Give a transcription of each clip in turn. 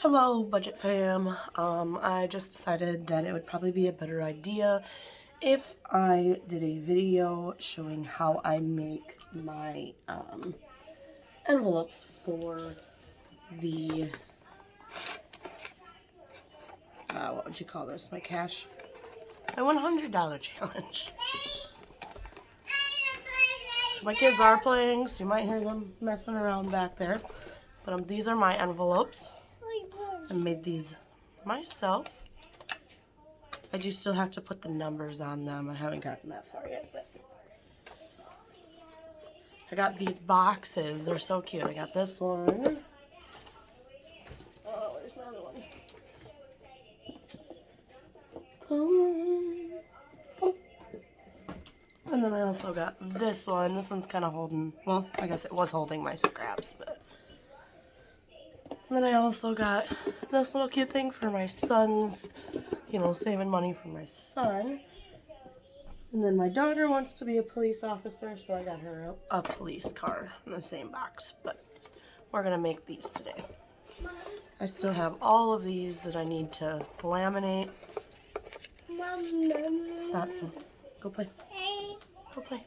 Hello, Budget Fam. I just decided that it would probably be a better idea if I did a video showing how I make my envelopes for the, what would you call this, my $100 challenge. So my kids are playing, so you might hear them messing around back there. But these are my envelopes. I made these myself. I do still have to put the numbers on them. I haven't gotten that far yet, but I got these boxes. They're so cute. I got this one. Oh, where's my other one? Oh. And then I also got this one. This one's kind of holding, well, I guess it was holding my scraps, but. And then I also got this little cute thing for my son's, saving money for my son. And then my daughter wants to be a police officer, so I got her a police car in the same box. But we're going to make these today. I still have all of these that I need to laminate. Stop, son. Go play. Go play.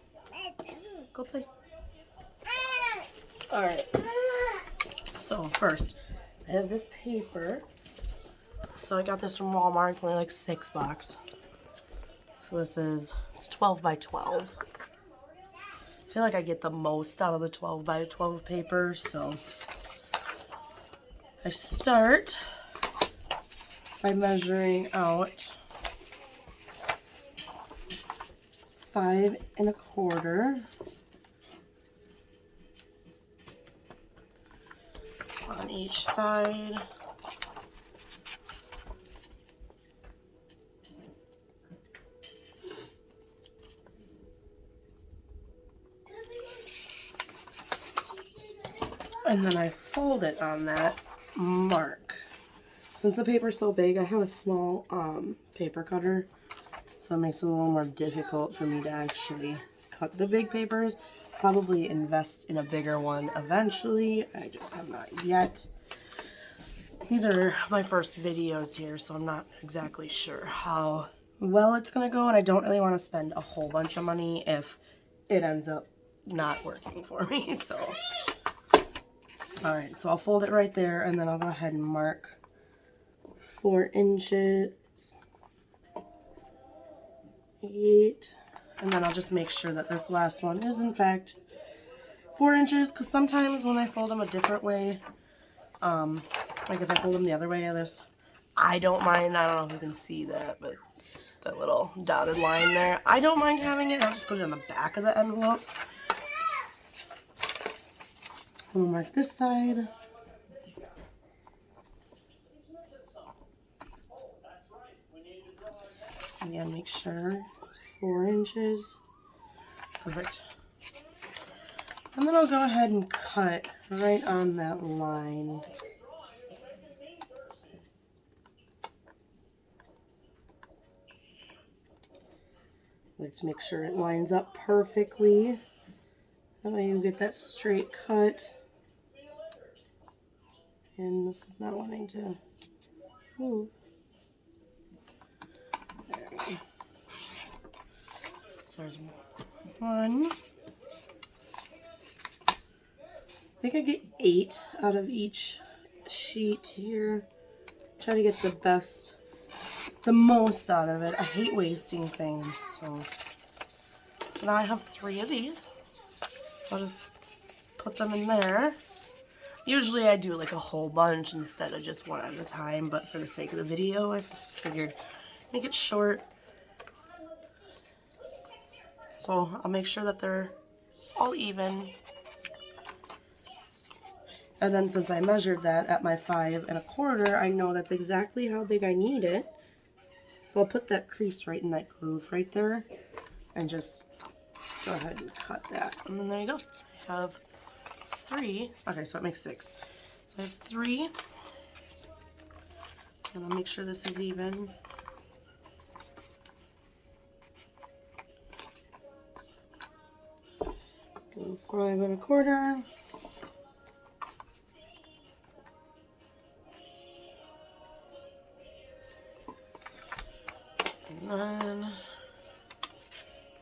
Go play. Alright. So first, I have this paper. So I got this from Walmart. It's only like $6. So it's 12 by 12. I feel like I get the most out of the 12 by 12 paper, so I start by measuring out 5 1/4 on each side. And then I fold it on that mark. Since the paper's so big, I have a small paper cutter, so it makes it a little more difficult for me to actually cut the big papers. Probably invest in a bigger one eventually. I just have not yet. These are my first videos here, so I'm not exactly sure how well it's going to go, and I don't really want to spend a whole bunch of money if it ends up not working for me, so. Alright, so I'll fold it right there, and then I'll go ahead and mark 4 inches, 8, and then I'll just make sure that this last one is in fact 4 inches, because sometimes when I fold them a different way, like if I fold them the other way of this, I don't mind, I don't know if you can see that, but that little dotted line there, I don't mind having it. I'll just put it on the back of the envelope. We'll mark this side. Again, make sure it's 4 inches. Perfect. And then I'll go ahead and cut right on that line. Like to make sure it lines up perfectly. That way you get that straight cut. And this is not wanting to move. There we go. So there's one. I think I get 8 out of each sheet here. Try to get the most out of it. I hate wasting things, so now I have 3 of these. So I'll just put them in there. Usually I do like a whole bunch instead of just one at a time, but for the sake of the video, I figured make it short. So I'll make sure that they're all even. And then since I measured that at my 5 1/4, I know that's exactly how big I need it. So I'll put that crease right in that groove right there and just go ahead and cut that. And then there you go. I have 3. Okay, so that makes 6. So I have 3. And I'll make sure this is even. Go 5 1/4. And then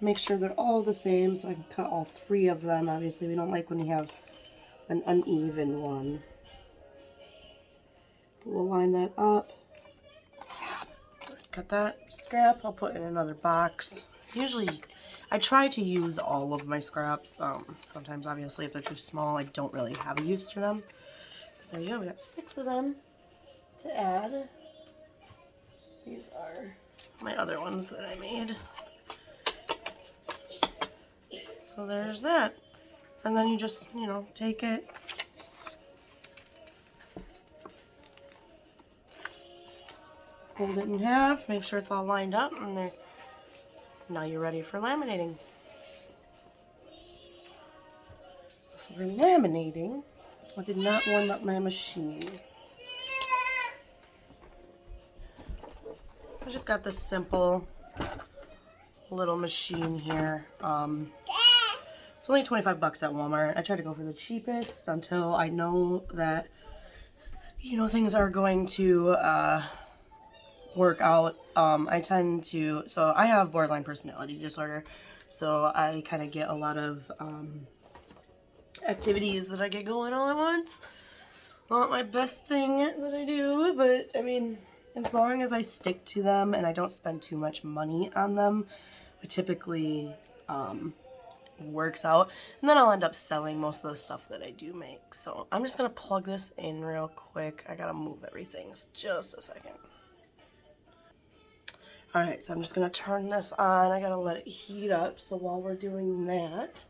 make sure they're all the same so I can cut all 3 of them. Obviously, we don't like when you have an uneven one. But we'll line that up. Cut that scrap. I'll put in another box. Usually, I try to use all of my scraps. Sometimes, obviously, if they're too small, I don't really have a use for them. There you go. We got 6 of them to add. These are my other ones that I made. So there's that. And then you just, you know, take it. Fold it in half, make sure it's all lined up, and there. Now you're ready for laminating. So for laminating, I did not warm up my machine. So I just got this simple little machine here. It's only 25 bucks at Walmart. I try to go for the cheapest until I know that, you know, things are going to work out. I tend to, so I have borderline personality disorder, so I kind of get a lot of activities that I get going all at once. Not my best thing that I do, but I mean, as long as I stick to them and I don't spend too much money on them, it typically works out, and then I'll end up selling most of the stuff that I do make. So I'm just gonna plug this in real quick. I gotta move everything, so just a second. Alright, so I'm just going to turn this on. I got to let it heat up. So while we're doing that,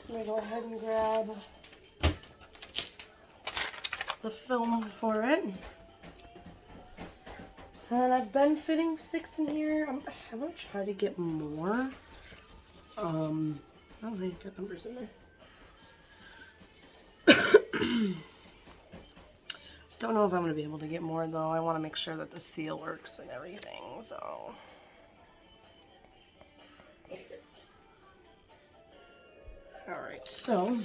I'm going to go ahead and grab the film for it. And I've been fitting 6 in here. I'm going to try to get more. Oh, they got numbers in there. Don't know if I'm going to be able to get more, though. I want to make sure that the seal works and everything, so. Alright, so.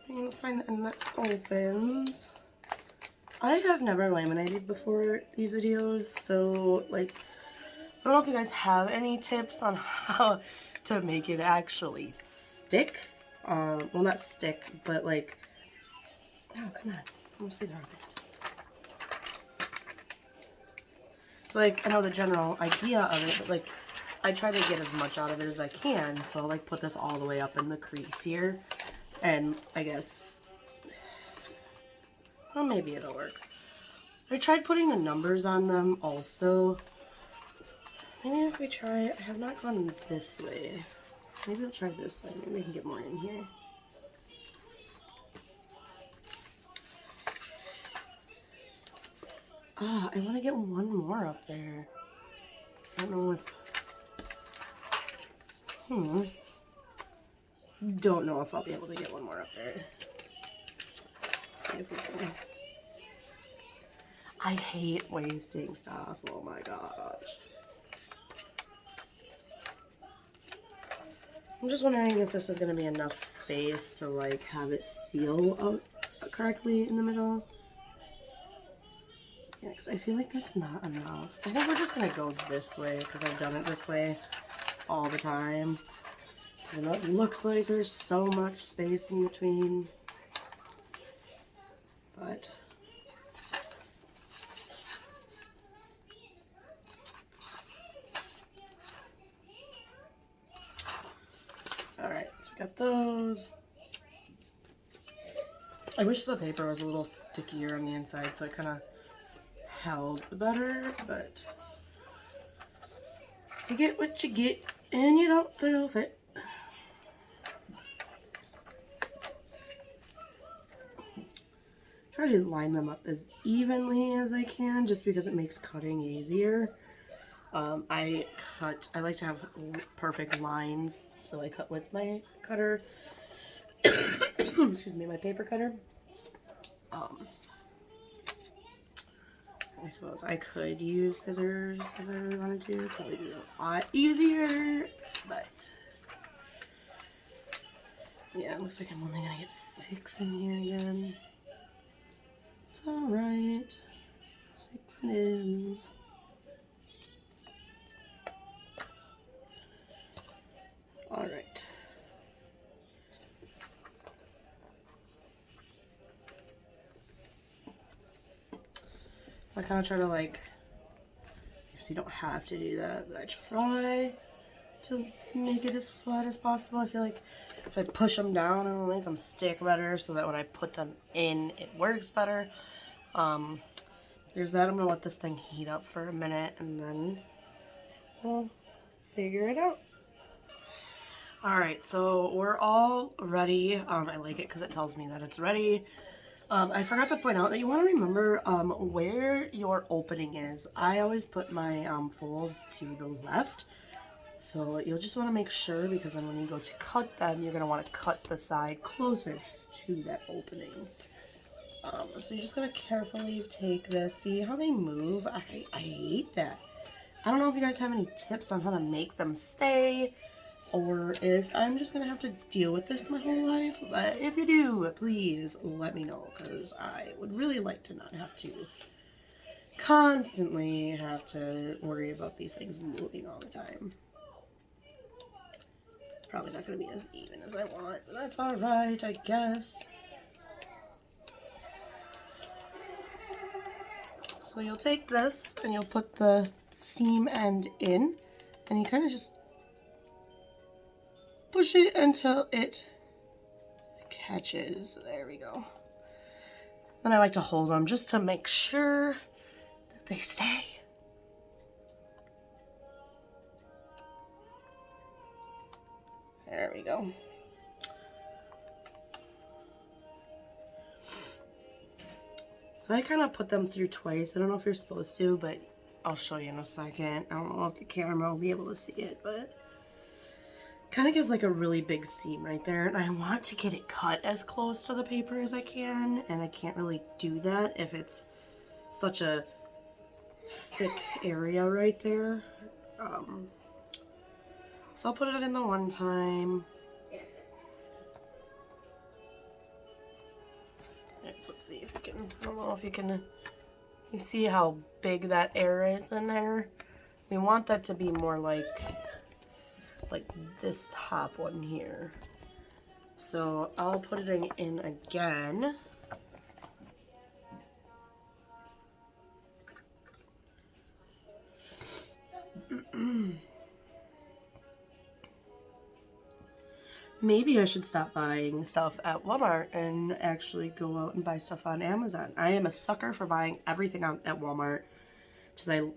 I'm going to find the end that opens. I have never laminated before these videos, so, like, I don't know if you guys have any tips on how to make it actually stick. Well, not stick, but, like, oh, come on. Almost be there. So, like, I know the general idea of it, but, like, I try to get as much out of it as I can. So I'll, like, put this all the way up in the crease here. And I guess, well, maybe it'll work. I tried putting the numbers on them also. Maybe if we try, I have not gone this way. Maybe I'll try this way. Maybe we can get more in here. Ah, I want to get one more up there. I don't know if... Don't know if I'll be able to get one more up there. Let's see if we can... I hate wasting stuff. Oh my gosh. I'm just wondering if this is going to be enough space to, like, have it seal up correctly in the middle. Yeah, because I feel like that's not enough. I think we're just going to go this way because I've done it this way all the time. And it looks like there's so much space in between. But... Alright, so I got those. I wish the paper was a little stickier on the inside so it kind of held better, but you get what you get and you don't throw it. Try to line them up as evenly as I can just because it makes cutting easier. I like to have perfect lines, so I cut with my cutter. Excuse me, my paper cutter. I suppose I could use scissors if I really wanted to. Probably be a lot easier, but yeah, it looks like I'm only gonna get 6 in here again. It's alright. 6 it is. All right. So I kind of try to like, so you don't have to do that, but I try to make it as flat as possible. I feel like if I push them down, it'll make them stick better so that when I put them in, it works better. There's that. I'm gonna let this thing heat up for a minute and then we'll figure it out. All right, so we're all ready. I like it because it tells me that it's ready. I forgot to point out that you want to remember where your opening is. I always put my folds to the left. So you'll just want to make sure, because then when you go to cut them, you're going to want to cut the side closest to that opening. So you're just going to carefully take this. See how they move? I hate that. I don't know if you guys have any tips on how to make them stay, or if I'm just going to have to deal with this my whole life. But if you do, please let me know, because I would really like to not have to constantly have to worry about these things moving all the time. It's probably not going to be as even as I want, but that's alright, I guess. So you'll take this and you'll put the seam end in, and you kind of just push it until it catches. There we go. Then I like to hold them just to make sure that they stay. There we go. So I kind of put them through twice. I don't know if you're supposed to, but I'll show you in a second. I don't know if the camera will be able to see it, but kind of gives like a really big seam right there. And I want to get it cut as close to the paper as I can, and I can't really do that if it's such a thick area right there. So I'll put it in the one time. Let's see if you can, I don't know if you can, you see how big that air is in there? We want that to be more like this top one here. So I'll put it in again. Maybe I should stop buying stuff at Walmart and actually go out and buy stuff on Amazon. I am a sucker for buying everything at Walmart. Because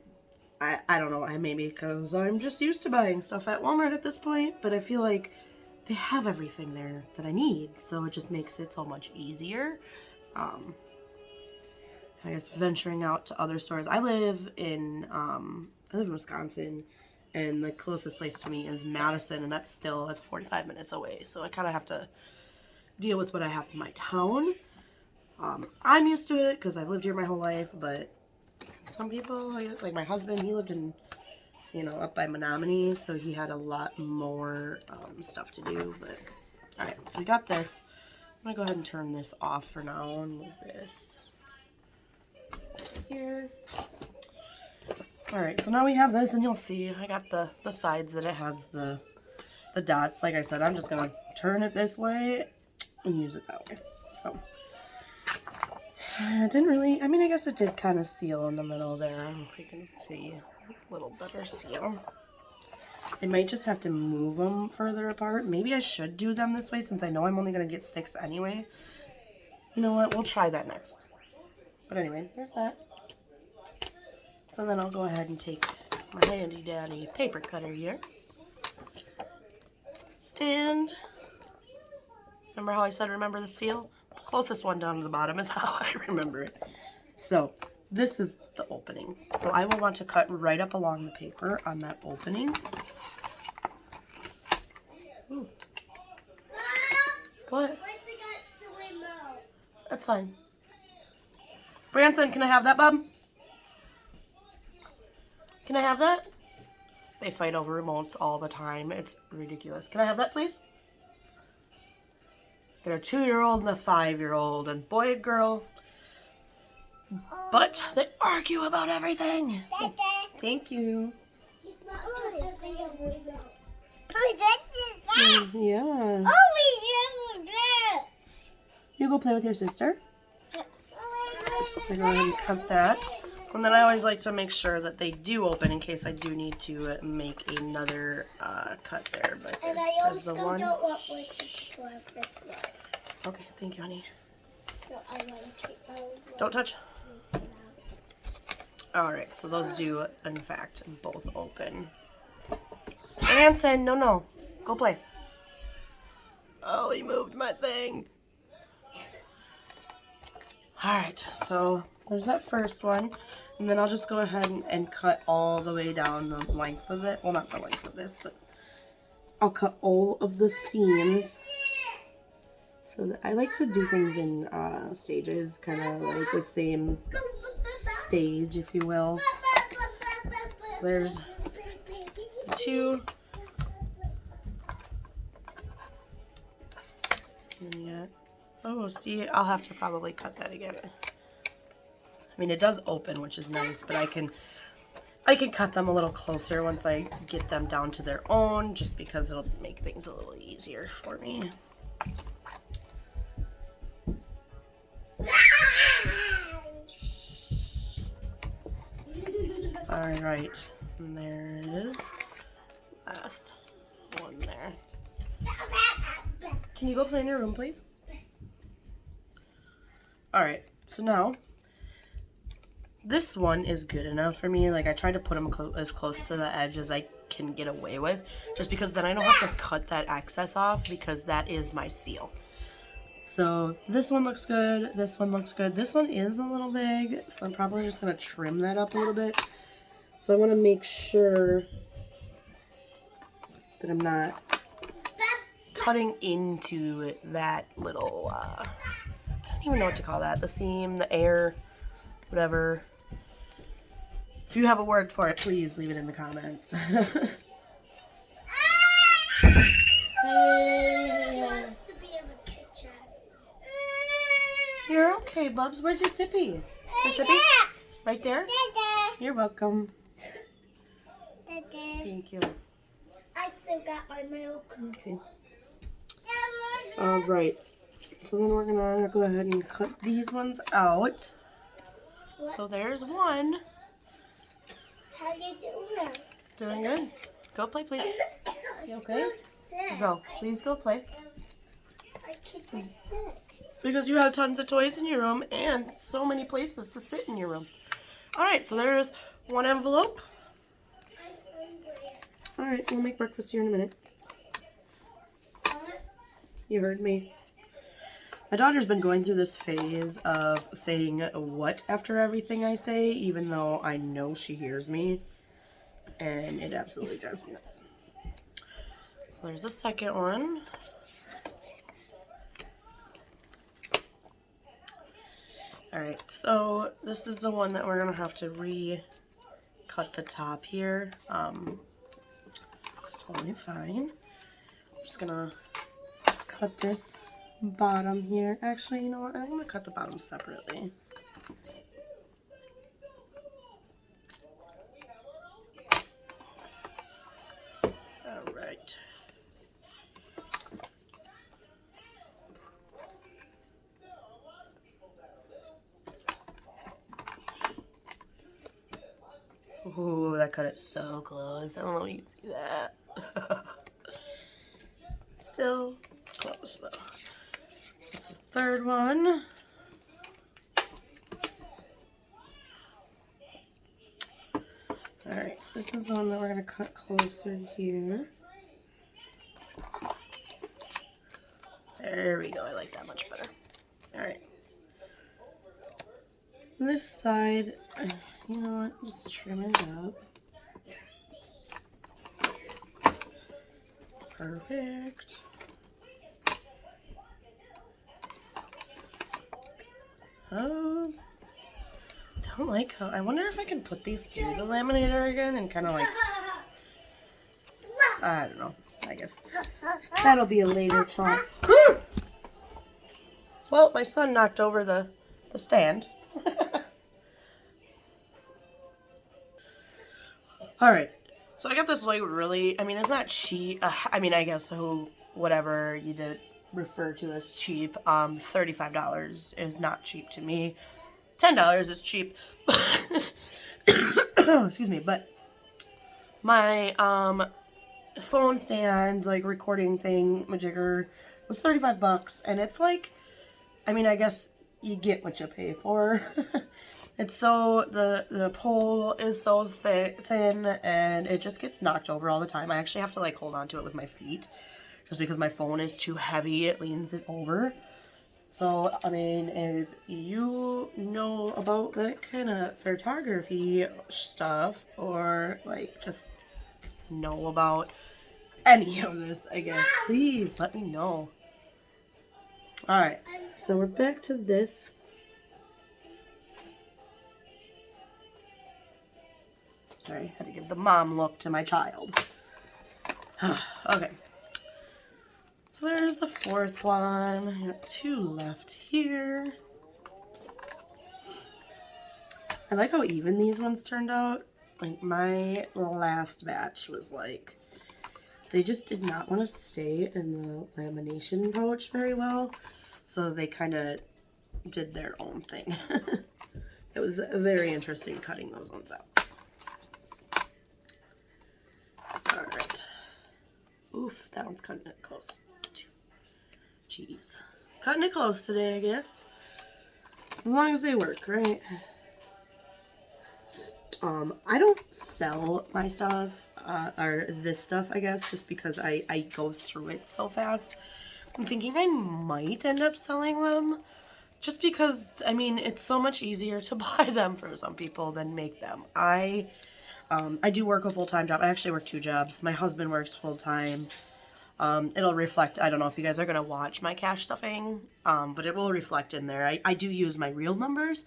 I don't know, maybe because I'm just used to buying stuff at Walmart at this point. But I feel like they have everything there that I need. So it just makes it so much easier. I guess venturing out to other stores. I live in Wisconsin. And the closest place to me is Madison, and that's 45 minutes away. So I kind of have to deal with what I have in my town. I'm used to it because I've lived here my whole life, but some people, like my husband, he lived in, up by Menominee, so he had a lot more stuff to do. But all right, so we got this. I'm gonna go ahead and turn this off for now and move this here. Alright, so now we have this, and you'll see I got the sides that it has the dots. Like I said, I'm just going to turn it this way and use it that way. So, it didn't really, I guess it did kind of seal in the middle there. I don't know if you can see a little better seal. I might just have to move them further apart. Maybe I should do them this way since I know I'm only going to get 6 anyway. You know what? We'll try that next. But anyway, there's that. So then I'll go ahead and take my handy dandy paper cutter here. And remember how I said remember the seal? The closest one down to the bottom is how I remember it. So this is the opening. So I will want to cut right up along the paper on that opening. Ooh. What? That's fine. Branson, can I have that, bub? Can I have that? They fight over remotes all the time. It's ridiculous. Can I have that, please? Got a 2-year-old and a 5-year-old, and boy and girl. But they argue about everything. Thank you. Yeah. You go play with your sister. So go ahead and cut that. And then I always like to make sure that they do open in case I do need to make another cut there. But and I also don't want to go out this way. Okay, thank you, honey. So I want to keep Don't touch. Alright, so those do, in fact, both open. Anson, no. Go play. Oh, he moved my thing. Alright, so there's that first one. And then I'll just go ahead and cut all the way down the length of it. Well, not the length of this, but I'll cut all of the seams. So that I like to do things in stages, kind of like the same stage, if you will. So there's 2. And yeah. Oh, see, I'll have to probably cut that again. I mean, it does open, which is nice, but I can cut them a little closer once I get them down to their own, just because it'll make things a little easier for me. Alright, and there it is. Last one there. Can you go play in your room, please? Alright, so now, this one is good enough for me. Like, I try to put them as close to the edge as I can get away with, just because then I don't have to cut that excess off, because that is my seal. So this one looks good, this one looks good. This one is a little big, so I'm probably just going to trim that up a little bit. So I want to make sure that I'm not cutting into that little, I don't even know what to call that, the seam, the air, whatever. If you have a word for it, please leave it in the comments. You're okay, Bubs. Where's your sippy? Your sippy? Right there? You're welcome. Thank you. I still got my milk. Okay. Alright. So then we're going to go ahead and cut these ones out. What? So there's one. How you doing? Doing good. Go play, please. You okay? So sick. So, please go play. I can't sit. Because you have tons of toys in your room and so many places to sit in your room. Alright, so there's one envelope. I'm hungry. Alright, we'll make breakfast here in a minute. You heard me. My daughter's been going through this phase of saying what after everything I say, even though I know she hears me. And it absolutely drives me nuts. So there's a second one. Alright, so this is the one that we're going to have to re-cut the top here. It's totally fine. I'm just going to cut this bottom here. Actually, you know what? I'm going to cut the bottom separately. Alright. Ooh, that cut it so close. I don't know if you can see that. Still close though. That's the third one. Alright, so this is the one that we're going to cut closer here. There we go. I like that much better. Alright. This side, you know what? Just trim it up. Perfect. Don't like how, I wonder if I can put these to the laminator again and kind of like, I don't know, I guess that'll be a later try. Well, my son knocked over the stand. Alright, So I got this like really, I mean, it's not cheap. I mean, I guess whatever you did refer to as cheap. $35 is not cheap to me. $10 is cheap. Excuse me, but my phone stand, like recording thing, majigger, was $35, and it's like, I mean, I guess you get what you pay for. It's so, the pole is so thin, and it just gets knocked over all the time. I actually have to like hold on to it with my feet, just because my phone is too heavy, it leans it over. So, I mean, if you know about that kind of photography stuff, or like just know about any of this, I guess, please let me know. Alright, so we're back to this. Sorry, had to give the mom look to my child. Okay. So there's the fourth one. I got 2 left here. I like how even these ones turned out. Like my last batch was like, they just did not want to stay in the lamination pouch very well. So they kind of did their own thing. It was very interesting cutting those ones out. Alright. Oof, that one's cutting it close. Jeez. Cutting it close today, I guess. As long as they work, right? I don't sell my stuff, or this stuff, I guess, just because I go through it so fast. I'm thinking I might end up selling them, just because, I mean, it's so much easier to buy them for some people than make them. I do work a full-time job. I actually work 2 jobs. My husband works full-time. It'll reflect, I don't know if you guys are going to watch my cash stuffing, but it will reflect in there. I do use my real numbers.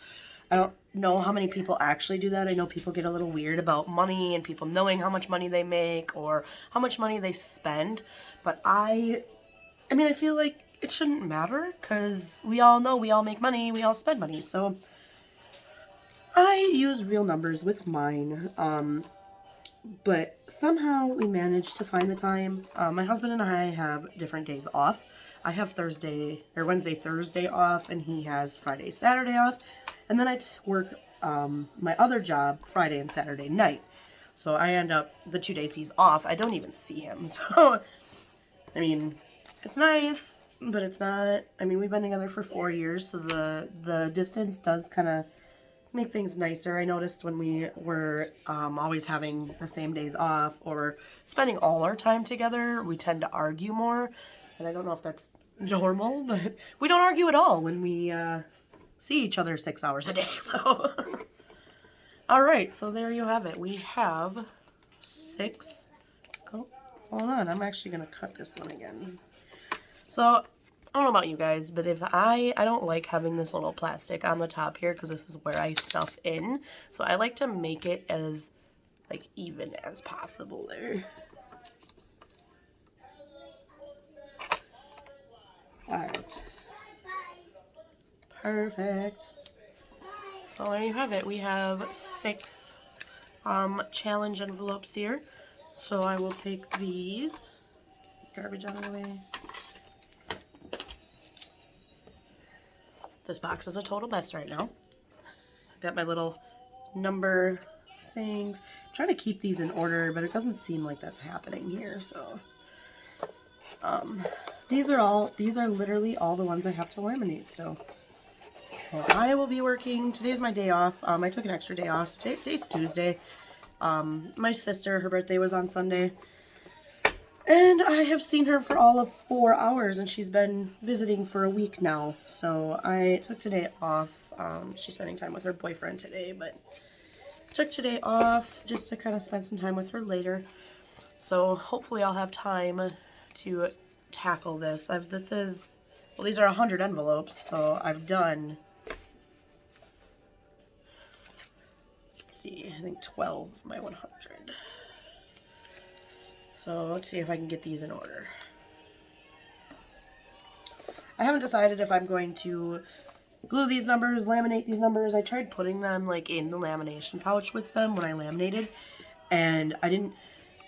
I don't know how many people actually do that. I know people get a little weird about money and people knowing how much money they make or how much money they spend. But I mean, I feel like it shouldn't matter because we all know we all make money, we all spend money. So I use real numbers with mine. But somehow we managed to find the time. My husband and I have different days off. I have Wednesday, Thursday off, and he has Friday, Saturday off. And then I work my other job Friday and Saturday night. So I end up, the 2 days he's off, I don't even see him. So, I mean, it's nice, but it's not, I mean, we've been together for 4 years, so the distance does kind of make things nicer. I noticed when we were always having the same days off or spending all our time together, we tend to argue more. And I don't know if that's normal, but we don't argue at all when we see each other 6 hours a day. So, all right, so there you have it. We have 6. Oh, hold on. I'm actually going to cut this one again. So, I don't know about you guys, but if I don't like having this little plastic on the top here because this is where I stuff in. So I like to make it as like even as possible there. Alright. Perfect. So there you have it. We have 6 challenge envelopes here. So I will take these. Garbage out of the way. This box is a total mess right now. Got my little number things. I'm trying to keep these in order, but it doesn't seem like that's happening here. So, these are literally all the ones I have to laminate still. So I will be working. Today's my day off. I took an extra day off. So today's Tuesday. My sister, her birthday was on Sunday. And I have seen her for all of 4 hours, and she's been visiting for a week now. So I took today off. She's spending time with her boyfriend today, but took today off just to kind of spend some time with her later. So hopefully I'll have time to tackle this. These are 100 envelopes, so I've done, let's see, I think 12 of my 100. So let's see if I can get these in order. I haven't decided if I'm going to glue these numbers, laminate these numbers. I tried putting them like in the lamination pouch with them when I laminated, and I didn't,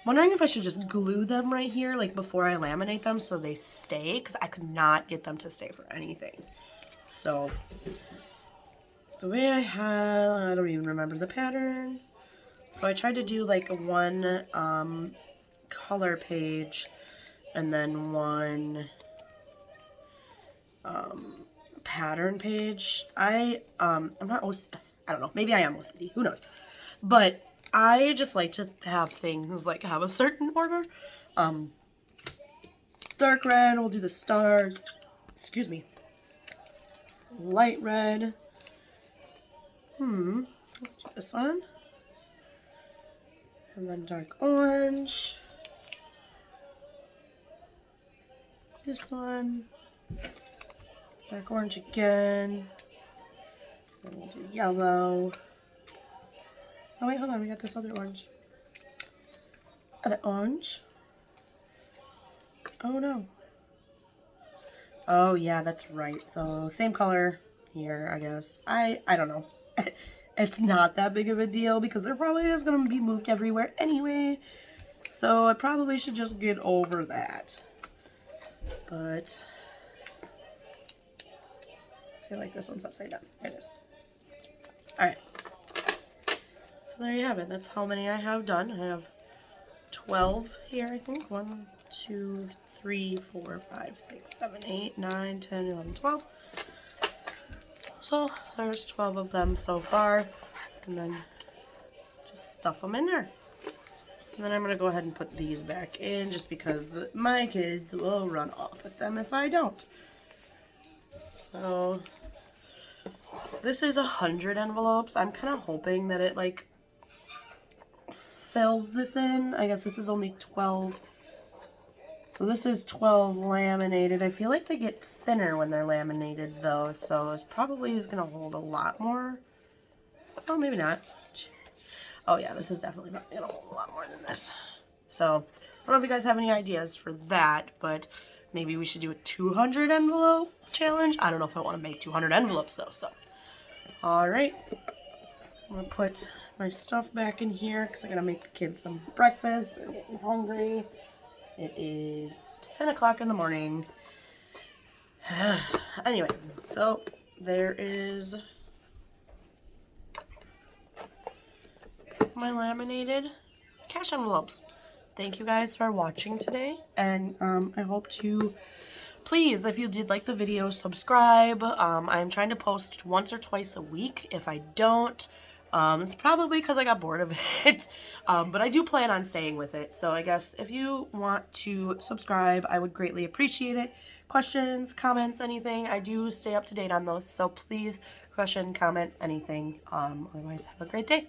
wondering if I should just glue them right here, like before I laminate them so they stay, because I could not get them to stay for anything. So, the way I don't even remember the pattern. So I tried to do like one color page and then one pattern page. I'm not OCD. I don't know. Maybe I am OCD. Who knows? But I just like to have things like have a certain order. Dark red, we'll do the stars. Excuse me. Light red. Let's do this one. And then dark orange. This one. Dark orange again. Then we'll do yellow. Oh wait, hold on, we got this other orange. Other orange. Oh no. Oh yeah, that's right. So same color here, I guess. I don't know. It's not that big of a deal because they're probably just gonna be moved everywhere anyway. So I probably should just get over that. But I feel like this one's upside down. It is. Alright. So there you have it. That's how many I have done. I have 12 here, I think. 1, 2, 3, 4, 5, 6, 7, 8, 9, 10, 11, 12. So there's 12 of them so far. And then just stuff them in there. And then I'm going to go ahead and put these back in just because my kids will run off with them if I don't. So this is 100 envelopes. I'm kind of hoping that it like fills this in. I guess this is only 12. So this is 12 laminated. I feel like they get thinner when they're laminated though. So this probably is going to hold a lot more. Oh, maybe not. Oh yeah, this is definitely going to hold a lot more than this. So I don't know if you guys have any ideas for that, but maybe we should do a 200 envelope challenge. I don't know if I want to make 200 envelopes though. So, all right. I'm going to put my stuff back in here because I got to make the kids some breakfast. They're getting hungry. It is 10 o'clock in the morning. Anyway, so there is my laminated cash envelopes. Thank you guys for watching today, and I hope to, please, if you did like the video, subscribe. I'm trying to post once or twice a week. If I don't, it's probably because I got bored of it, but I do plan on staying with it. So I guess if you want to subscribe, I would greatly appreciate it. Questions, comments, anything, I do stay up to date on those. So please question, comment, anything. Otherwise, have a great day.